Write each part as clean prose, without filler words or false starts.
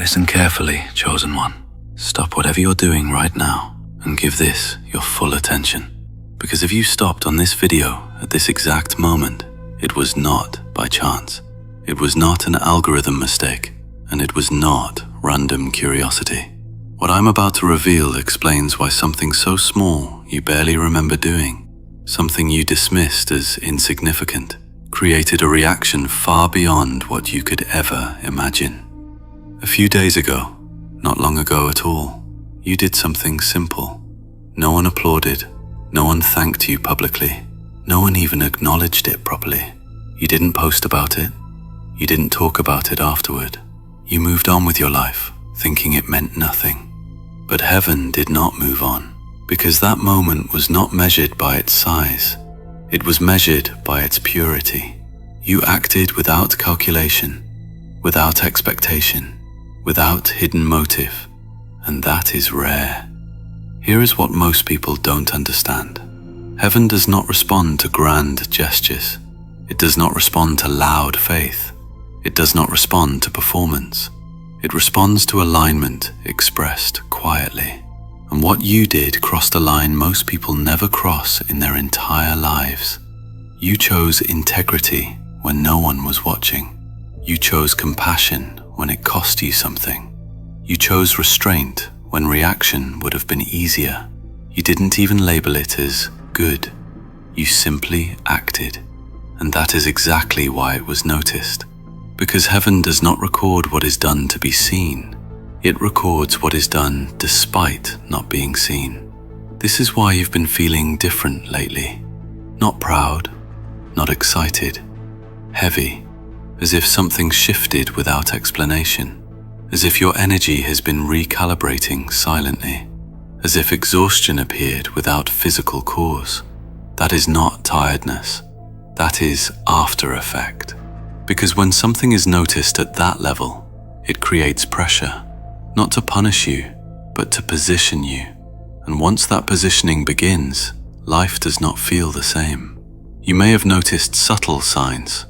Listen carefully, chosen one. Stop whatever you're doing right now and give this your full attention. Because if you stopped on this video at this exact moment, it was not by chance. It was not an algorithm mistake, and it was not random curiosity. What I'm about to reveal explains why something so small you barely remember doing, something you dismissed as insignificant, created a reaction far beyond what you could ever imagine. A few days ago, not long ago at all, you did something simple. No one applauded, no one thanked you publicly, no one even acknowledged it properly. You didn't post about it, you didn't talk about it afterward. You moved on with your life, thinking it meant nothing. But heaven did not move on, because that moment was not measured by its size. It was measured by its purity. You acted without calculation, without expectation, without hidden motive, and that is rare. Here is what most people don't understand. Heaven does not respond to grand gestures. It does not respond to loud faith. It does not respond to performance. It responds to alignment expressed quietly. And what you did crossed a line most people never cross in their entire lives. You chose integrity when no one was watching. You chose compassion when it cost you something. You chose restraint when reaction would have been easier. You didn't even label it as good. You simply acted. And that is exactly why it was noticed. Because heaven does not record what is done to be seen. It records what is done despite not being seen. This is why you've been feeling different lately. Not proud, not excited, heavy, as if something shifted without explanation. As if your energy has been recalibrating silently, as if exhaustion appeared without physical cause. That is not tiredness, that is after effect. Because when something is noticed at that level, it creates pressure, not to punish you, but to position you. And once that positioning begins, life does not feel the same. You may have noticed subtle signs,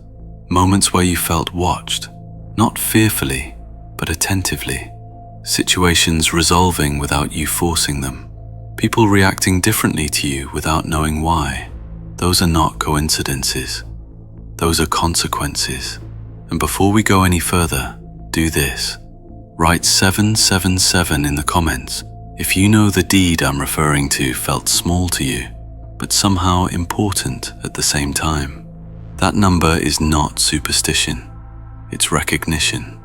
moments where you felt watched, not fearfully, but attentively. Situations resolving without you forcing them. People reacting differently to you without knowing why. Those are not coincidences. Those are consequences. And before we go any further, do this. Write 777 in the comments if you know the deed I'm referring to felt small to you, but somehow important at the same time. That number is not superstition. It's recognition.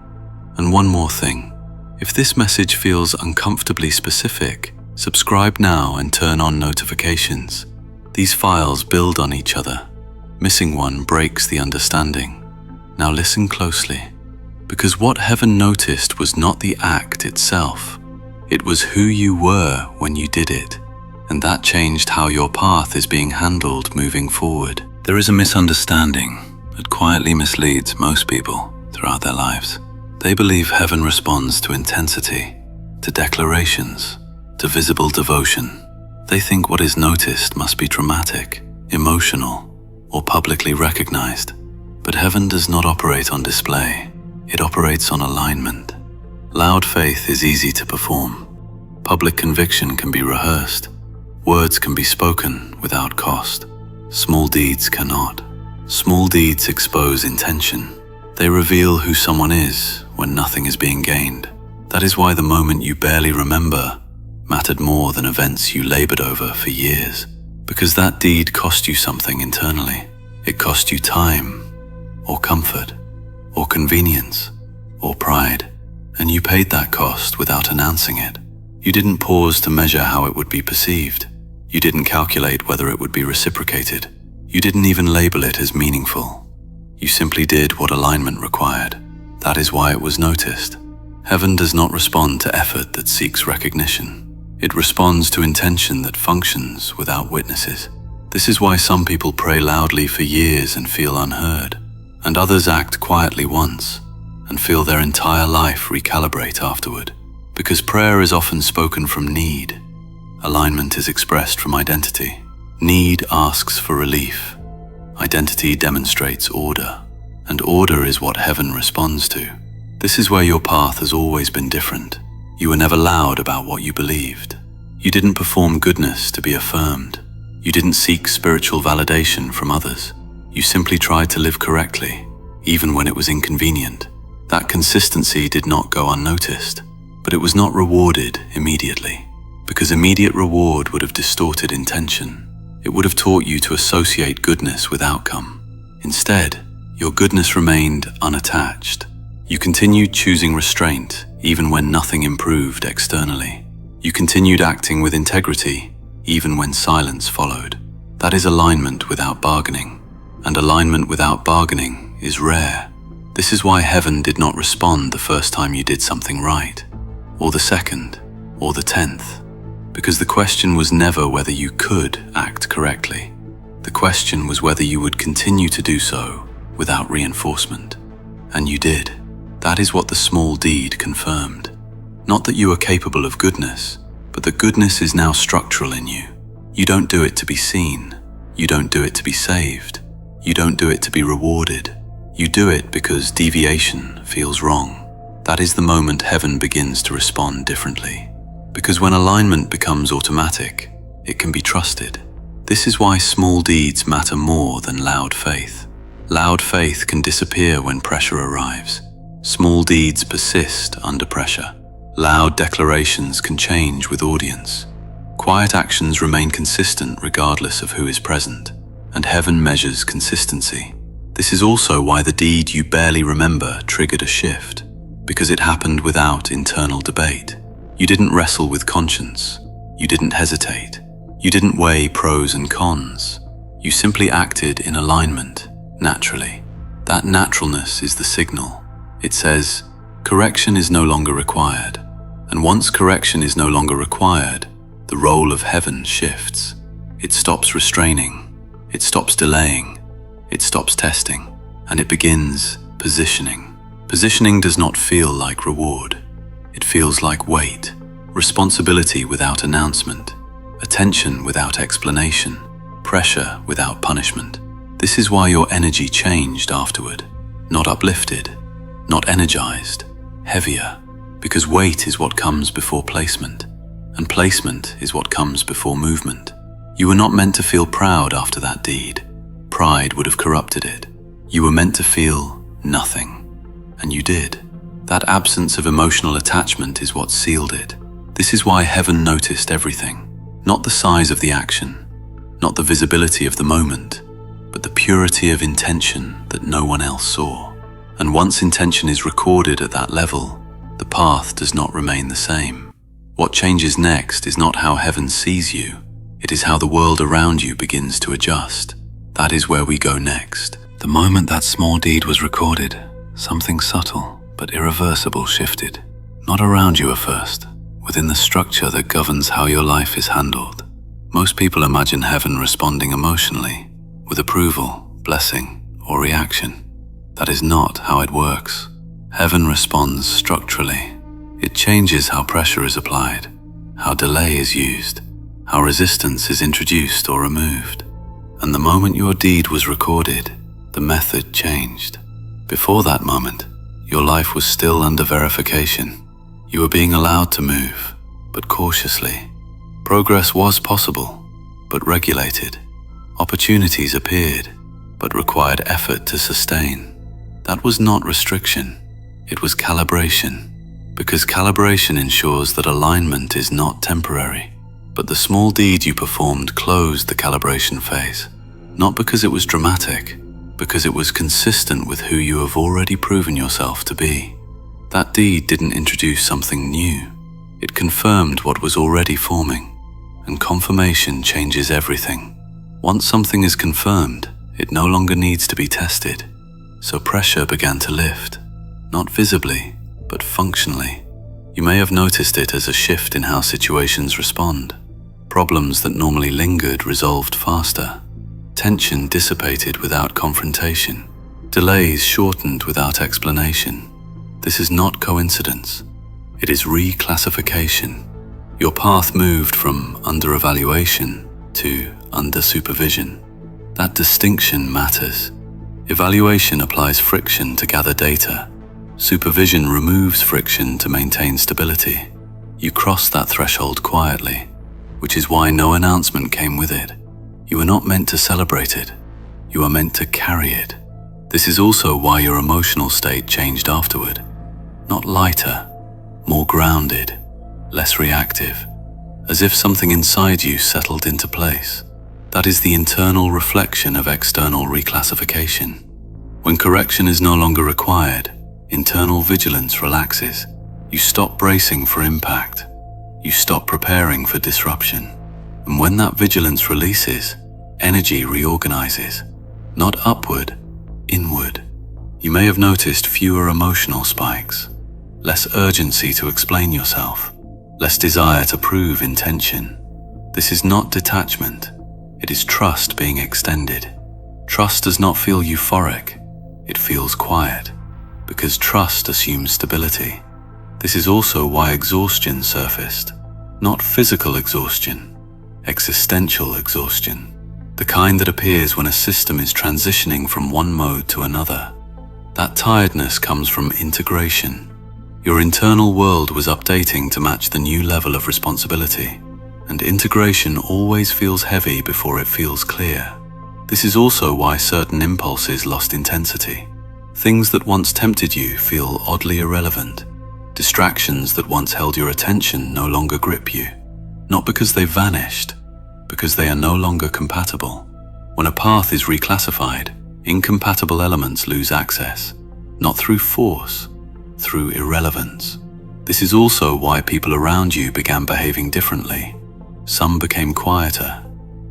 And one more thing, if this message feels uncomfortably specific, subscribe now and turn on notifications. These files build on each other. Missing one breaks the understanding. Now listen closely, because what heaven noticed was not the act itself. It was who you were when you did it, and that changed how your path is being handled moving forward. There is a misunderstanding that quietly misleads most people throughout their lives. They believe heaven responds to intensity, to declarations, to visible devotion. They think what is noticed must be dramatic, emotional, or publicly recognized. But heaven does not operate on display. It operates on alignment. Loud faith is easy to perform. Public conviction can be rehearsed. Words can be spoken without cost. Small deeds cannot. Small deeds expose intention. They reveal who someone is when nothing is being gained. That is why the moment you barely remember mattered more than events you labored over for years. Because that deed cost you something internally. It cost you time, or comfort, or convenience, or pride. And you paid that cost without announcing it. You didn't pause to measure how it would be perceived. You didn't calculate whether it would be reciprocated. You didn't even label it as meaningful. You simply did what alignment required. That is why it was noticed. Heaven does not respond to effort that seeks recognition. It responds to intention that functions without witnesses. This is why some people pray loudly for years and feel unheard, and others act quietly once and feel their entire life recalibrate afterward. Because prayer is often spoken from need. Alignment is expressed from identity. Need asks for relief. Identity demonstrates order, and order is what heaven responds to. This is where your path has always been different. You were never loud about what you believed. You didn't perform goodness to be affirmed. You didn't seek spiritual validation from others. You simply tried to live correctly, even when it was inconvenient. That consistency did not go unnoticed, but it was not rewarded immediately, because immediate reward would have distorted intention. It would have taught you to associate goodness with outcome. Instead, your goodness remained unattached. You continued choosing restraint even when nothing improved externally. You continued acting with integrity even when silence followed. That is alignment without bargaining, and alignment without bargaining is rare. This is why heaven did not respond the first time you did something right, or the second, or the 10th, because the question was never whether you could act correctly. The question was whether you would continue to do so without reinforcement. And you did. That is what the small deed confirmed. Not that you are capable of goodness, but that goodness is now structural in you. You don't do it to be seen. You don't do it to be saved. You don't do it to be rewarded. You do it because deviation feels wrong. That is the moment heaven begins to respond differently. Because when alignment becomes automatic, it can be trusted. This is why small deeds matter more than loud faith. Loud faith can disappear when pressure arrives. Small deeds persist under pressure. Loud declarations can change with audience. Quiet actions remain consistent regardless of who is present, and heaven measures consistency. This is also why the deed you barely remember triggered a shift, because it happened without internal debate. You didn't wrestle with conscience. You didn't hesitate. You didn't weigh pros and cons. You simply acted in alignment, naturally. That naturalness is the signal. It says, correction is no longer required. And once correction is no longer required, the role of heaven shifts. It stops restraining. It stops delaying. It stops testing. And it begins positioning. Positioning does not feel like reward. It feels like weight, responsibility without announcement, attention without explanation, pressure without punishment. This is why your energy changed afterward. Not uplifted, not energized, heavier, because weight is what comes before placement, and placement is what comes before movement. You were not meant to feel proud after that deed. Pride would have corrupted it. You were meant to feel nothing, and you did. That absence of emotional attachment is what sealed it. This is why heaven noticed everything. Not the size of the action, not the visibility of the moment, but the purity of intention that no one else saw. And once intention is recorded at that level, the path does not remain the same. What changes next is not how heaven sees you, it is how the world around you begins to adjust. That is where we go next. The moment that small deed was recorded, something subtle but irreversible shifted. Not around you at first, within the structure that governs how your life is handled. Most people imagine heaven responding emotionally, with approval, blessing, or reaction. That is not how it works. Heaven responds structurally. It changes how pressure is applied, how delay is used, how resistance is introduced or removed. And the moment your deed was recorded, the method changed. Before that moment, your life was still under verification. You were being allowed to move, but cautiously. Progress was possible, but regulated. Opportunities appeared, but required effort to sustain. That was not restriction, it was calibration. Because calibration ensures that alignment is not temporary. But the small deed you performed closed the calibration phase. Not because it was dramatic, because it was consistent with who you have already proven yourself to be. That deed didn't introduce something new. It confirmed what was already forming. And confirmation changes everything. Once something is confirmed, it no longer needs to be tested. So pressure began to lift, not visibly, but functionally. You may have noticed it as a shift in how situations respond. Problems that normally lingered resolved faster. Tension dissipated without confrontation. Delays shortened without explanation. This is not coincidence. It is reclassification. Your path moved from under evaluation to under supervision. That distinction matters. Evaluation applies friction to gather data. Supervision removes friction to maintain stability. You cross that threshold quietly, which is why no announcement came with it. You are not meant to celebrate it. You are meant to carry it. This is also why your emotional state changed afterward. Not lighter, more grounded, less reactive, as if something inside you settled into place. That is the internal reflection of external reclassification. When correction is no longer required, internal vigilance relaxes. You stop bracing for impact. You stop preparing for disruption. And when that vigilance releases, energy reorganizes, not upward, inward. You may have noticed fewer emotional spikes, less urgency to explain yourself, less desire to prove intention. This is not detachment. It is trust being extended. Trust does not feel euphoric. It feels quiet, because trust assumes stability. This is also why exhaustion surfaced. Not physical exhaustion, existential exhaustion. The kind that appears when a system is transitioning from one mode to another. That tiredness comes from integration. Your internal world was updating to match the new level of responsibility, and integration always feels heavy before it feels clear. This is also why certain impulses lost intensity. Things that once tempted you feel oddly irrelevant. Distractions that once held your attention no longer grip you. Not because they vanished, because they are no longer compatible. When a path is reclassified, incompatible elements lose access, not through force, through irrelevance. This is also why people around you began behaving differently. Some became quieter,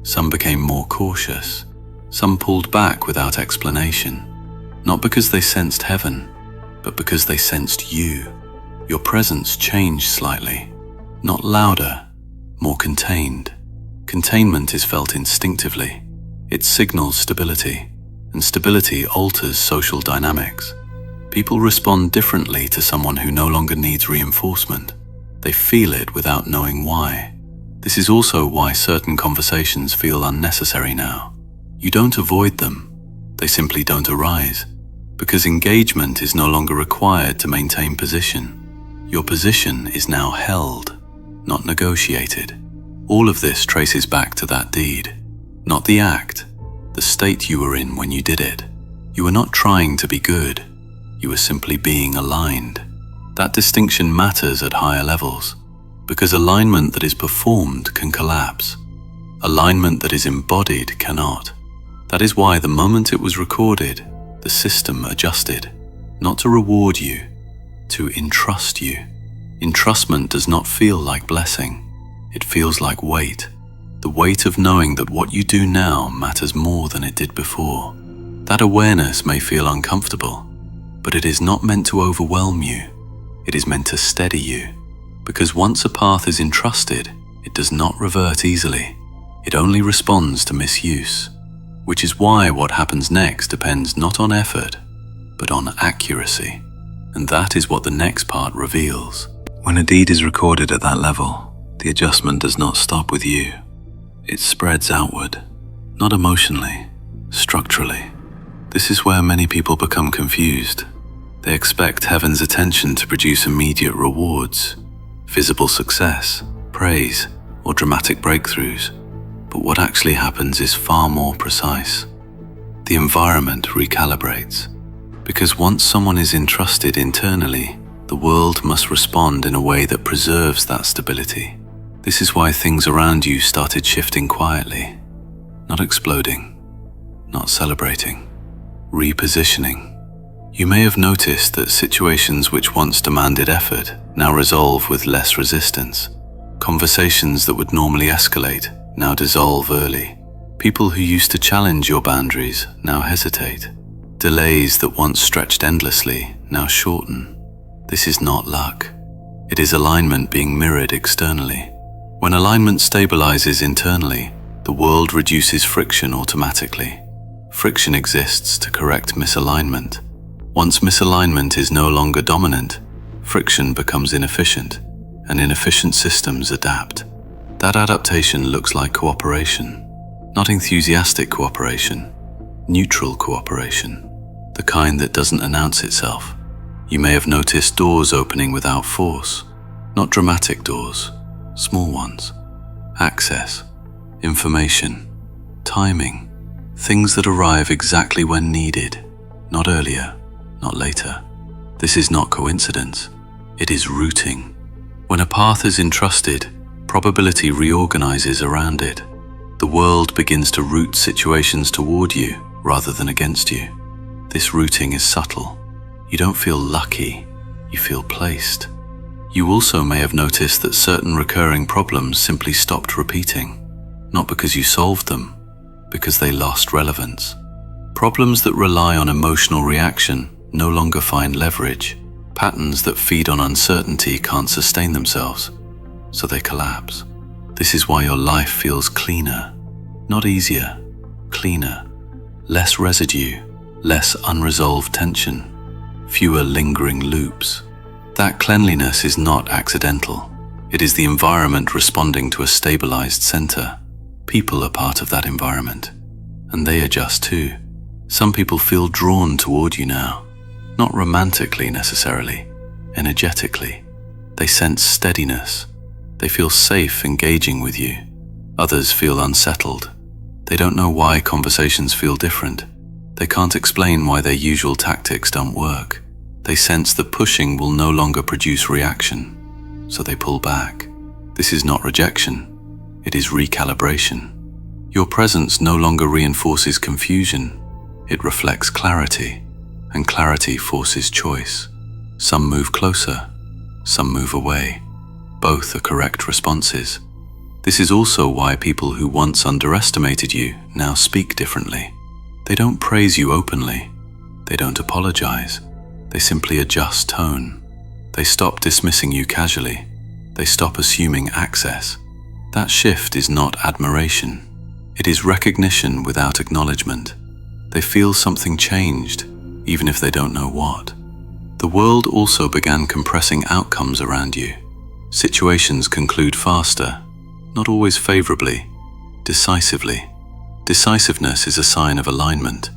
some became more cautious, some pulled back without explanation. Not because they sensed heaven, but because they sensed you. Your presence changed slightly, not louder, more contained. Containment is felt instinctively. It signals stability, and stability alters social dynamics. People respond differently to someone who no longer needs reinforcement. They feel it without knowing why. This is also why certain conversations feel unnecessary now. You don't avoid them, they simply don't arise, because engagement is no longer required to maintain position. Your position is now held, not negotiated. All of this traces back to that deed, not the act, the state you were in when you did it. You were not trying to be good, you were simply being aligned. That distinction matters at higher levels, because alignment that is performed can collapse. Alignment that is embodied cannot. That is why the moment it was recorded, the system adjusted, not to reward you, to entrust you. Entrustment does not feel like blessing. It feels like weight. The weight of knowing that what you do now matters more than it did before. That awareness may feel uncomfortable, but it is not meant to overwhelm you. It is meant to steady you. Because once a path is entrusted, it does not revert easily. It only responds to misuse. Which is why what happens next depends not on effort, but on accuracy. And that is what the next part reveals. When a deed is recorded at that level, the adjustment does not stop with you. It spreads outward, not emotionally, structurally. This is where many people become confused. They expect heaven's attention to produce immediate rewards, visible success, praise, or dramatic breakthroughs. But what actually happens is far more precise. The environment recalibrates. Because once someone is entrusted internally, the world must respond in a way that preserves that stability. This is why things around you started shifting quietly, not exploding, not celebrating, repositioning. You may have noticed that situations which once demanded effort now resolve with less resistance. Conversations that would normally escalate now dissolve early. People who used to challenge your boundaries now hesitate. Delays that once stretched endlessly now shorten. This is not luck. It is alignment being mirrored externally. When alignment stabilizes internally, the world reduces friction automatically. Friction exists to correct misalignment. Once misalignment is no longer dominant, friction becomes inefficient, and inefficient systems adapt. That adaptation looks like cooperation, not enthusiastic cooperation, neutral cooperation, the kind that doesn't announce itself. You may have noticed doors opening without force, not dramatic doors, small ones. Access, information, timing, things that arrive exactly when needed, not earlier, not later. This is not coincidence, it is routing. When a path is entrusted, probability reorganizes around it. The world begins to route situations toward you rather than against you. This routing is subtle. You don't feel lucky, you feel placed. You also may have noticed that certain recurring problems simply stopped repeating, not because you solved them, because they lost relevance. Problems that rely on emotional reaction no longer find leverage. Patterns that feed on uncertainty can't sustain themselves, so they collapse. This is why your life feels cleaner, not easier, cleaner. Less residue, less unresolved tension, fewer lingering loops. That cleanliness is not accidental. It is the environment responding to a stabilized center. People are part of that environment, and they adjust too. Some people feel drawn toward you now, not romantically necessarily, energetically. They sense steadiness. They feel safe engaging with you. Others feel unsettled. They don't know why conversations feel different. They can't explain why their usual tactics don't work. They sense that pushing will no longer produce reaction, so they pull back. This is not rejection, it is recalibration. Your presence no longer reinforces confusion, it reflects clarity, and clarity forces choice. Some move closer, some move away. Both are correct responses. This is also why people who once underestimated you now speak differently. They don't praise you openly. They don't apologize. They simply adjust tone. They stop dismissing you casually. They stop assuming access. That shift is not admiration. It is recognition without acknowledgement. They feel something changed, even if they don't know what. The world also began compressing outcomes around you. Situations conclude faster, not always favorably, decisively. Decisiveness is a sign of alignment.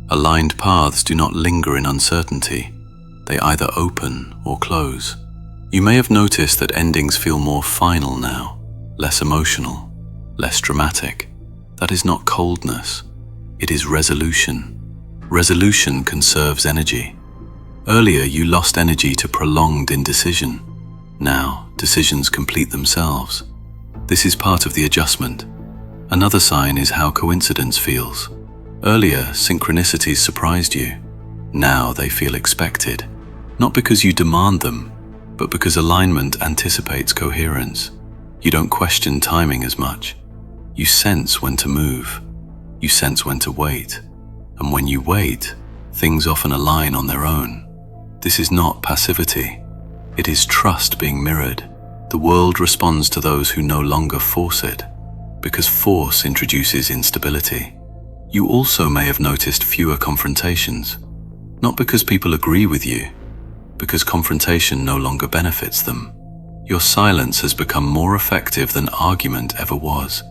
Aligned paths do not linger in uncertainty. They either open or close. You may have noticed that endings feel more final now, less emotional, less dramatic. That is not coldness. It is resolution. Resolution conserves energy. Earlier, you lost energy to prolonged indecision. Now, decisions complete themselves. This is part of the adjustment. Another sign is how coincidence feels. Earlier, synchronicities surprised you. Now they feel expected. Not because you demand them, but because alignment anticipates coherence. You don't question timing as much. You sense when to move. You sense when to wait. And when you wait, things often align on their own. This is not passivity. It is trust being mirrored. The world responds to those who no longer force it, because force introduces instability. You also may have noticed fewer confrontations, not because people agree with you, because confrontation no longer benefits them. Your silence has become more effective than argument ever was,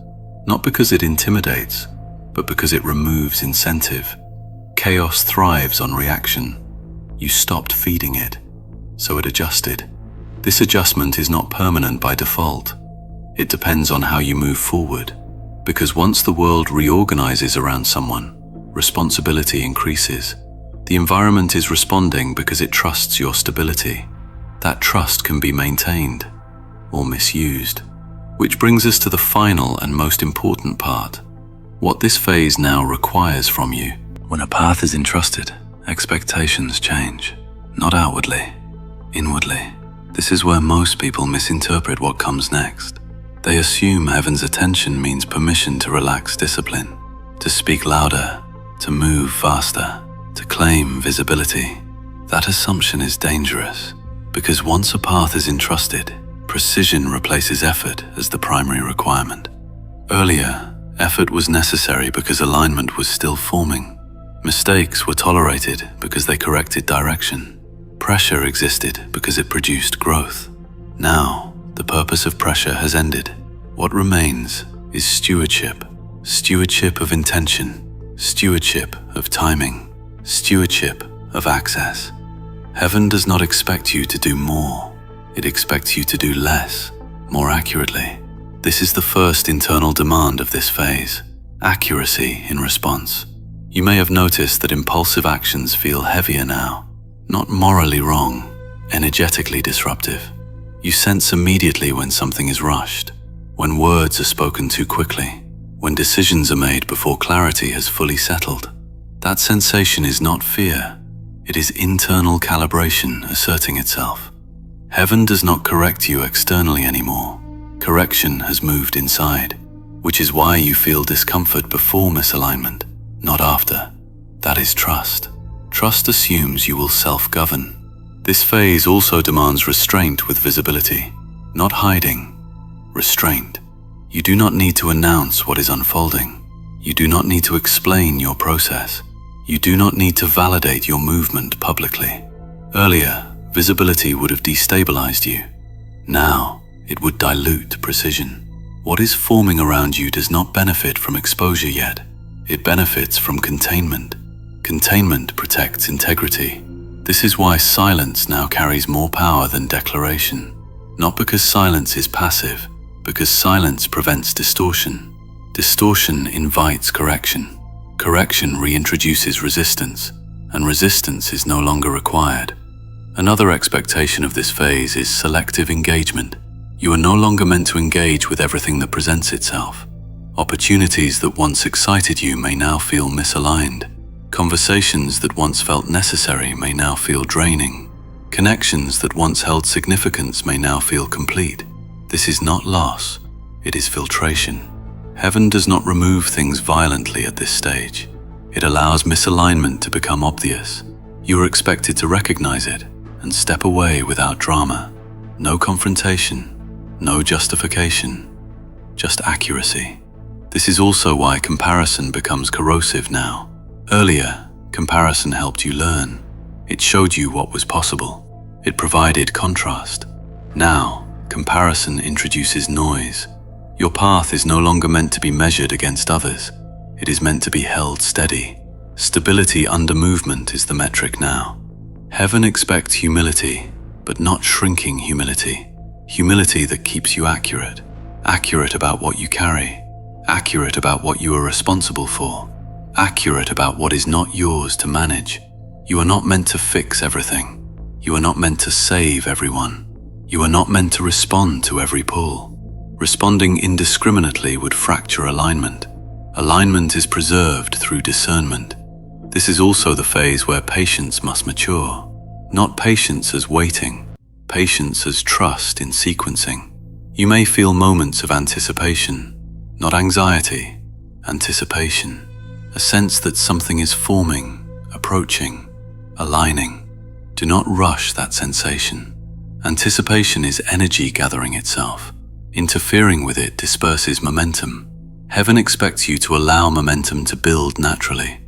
not because it intimidates, but because it removes incentive. Chaos thrives on reaction. You stopped feeding it, so it adjusted. This adjustment is not permanent by default. It depends on how you move forward, because once the world reorganizes around someone, responsibility increases. The environment is responding because it trusts your stability. That trust can be maintained or misused. Which brings us to the final and most important part, what this phase now requires from you. When a path is entrusted, expectations change, not outwardly, inwardly. This is where most people misinterpret what comes next. They assume heaven's attention means permission to relax discipline, to speak louder, to move faster, to claim visibility. That assumption is dangerous, because once a path is entrusted, precision replaces effort as the primary requirement. Earlier, effort was necessary because alignment was still forming. Mistakes were tolerated because they corrected direction. Pressure existed because it produced growth. Now, the purpose of pressure has ended. What remains is stewardship. Stewardship of intention. Stewardship of timing. Stewardship of access. Heaven does not expect you to do more. It expects you to do less, more accurately. This is the first internal demand of this phase: accuracy in response. You may have noticed that impulsive actions feel heavier now, not morally wrong, energetically disruptive. You sense immediately when something is rushed, when words are spoken too quickly, when decisions are made before clarity has fully settled. That sensation is not fear. It is internal calibration asserting itself. Heaven does not correct you externally anymore. Correction has moved inside, which is why you feel discomfort before misalignment, not after. That is trust. Trust assumes you will self-govern. This phase also demands restraint with visibility, not hiding. Restraint. You do not need to announce what is unfolding. You do not need to explain your process. You do not need to validate your movement publicly. Earlier, visibility would have destabilized you. Now, it would dilute precision. What is forming around you does not benefit from exposure yet. It benefits from containment. Containment protects integrity. This is why silence now carries more power than declaration. Not because silence is passive, because silence prevents distortion. Distortion invites correction. Correction reintroduces resistance, and resistance is no longer required. Another expectation of this phase is selective engagement. You are no longer meant to engage with everything that presents itself. Opportunities that once excited you may now feel misaligned. Conversations that once felt necessary may now feel draining. Connections that once held significance may now feel complete. This is not loss, it is filtration. Heaven does not remove things violently at this stage. It allows misalignment to become obvious. You are expected to recognize it and step away without drama. No confrontation, no justification, just accuracy. This is also why comparison becomes corrosive now. Earlier, comparison helped you learn. It showed you what was possible. It provided contrast. Now, comparison introduces noise. Your path is no longer meant to be measured against others. It is meant to be held steady. Stability under movement is the metric now. Heaven expects humility, but not shrinking humility. Humility that keeps you accurate. Accurate about what you carry. Accurate about what you are responsible for. Accurate about what is not yours to manage. You are not meant to fix everything. You are not meant to save everyone. You are not meant to respond to every pull. Responding indiscriminately would fracture alignment. Alignment is preserved through discernment. This is also the phase where patience must mature. Not patience as waiting, patience as trust in sequencing. You may feel moments of anticipation, not anxiety, anticipation. A sense that something is forming, approaching, aligning. Do not rush that sensation. Anticipation is energy gathering itself. Interfering with it disperses momentum. Heaven expects you to allow momentum to build naturally.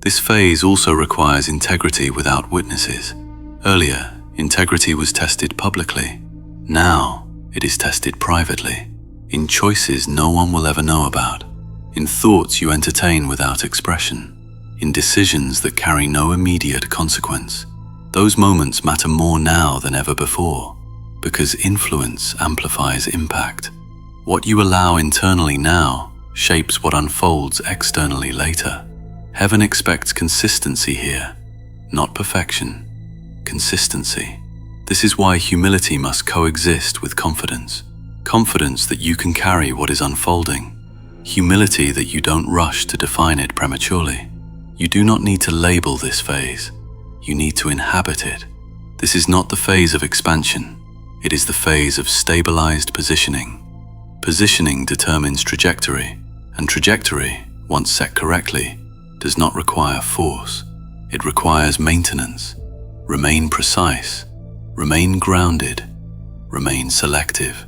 This phase also requires integrity without witnesses. Earlier, integrity was tested publicly. Now, it is tested privately. In choices no one will ever know about. In thoughts you entertain without expression. In decisions that carry no immediate consequence. Those moments matter more now than ever before, because influence amplifies impact. What you allow internally now shapes what unfolds externally later. Heaven expects consistency here, not perfection. Consistency. This is why humility must coexist with confidence. Confidence that you can carry what is unfolding. Humility that you don't rush to define it prematurely. You do not need to label this phase. You need to inhabit it. This is not the phase of expansion. It is the phase of stabilized positioning. Positioning determines trajectory, and trajectory, once set correctly, does not require force. It requires maintenance. Remain precise. Remain grounded. Remain selective.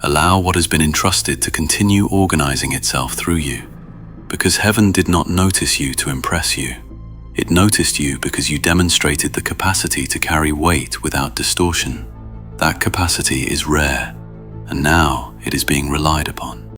Allow what has been entrusted to continue organizing itself through you. Because heaven did not notice you to impress you. It noticed you because you demonstrated the capacity to carry weight without distortion. That capacity is rare, and now it is being relied upon.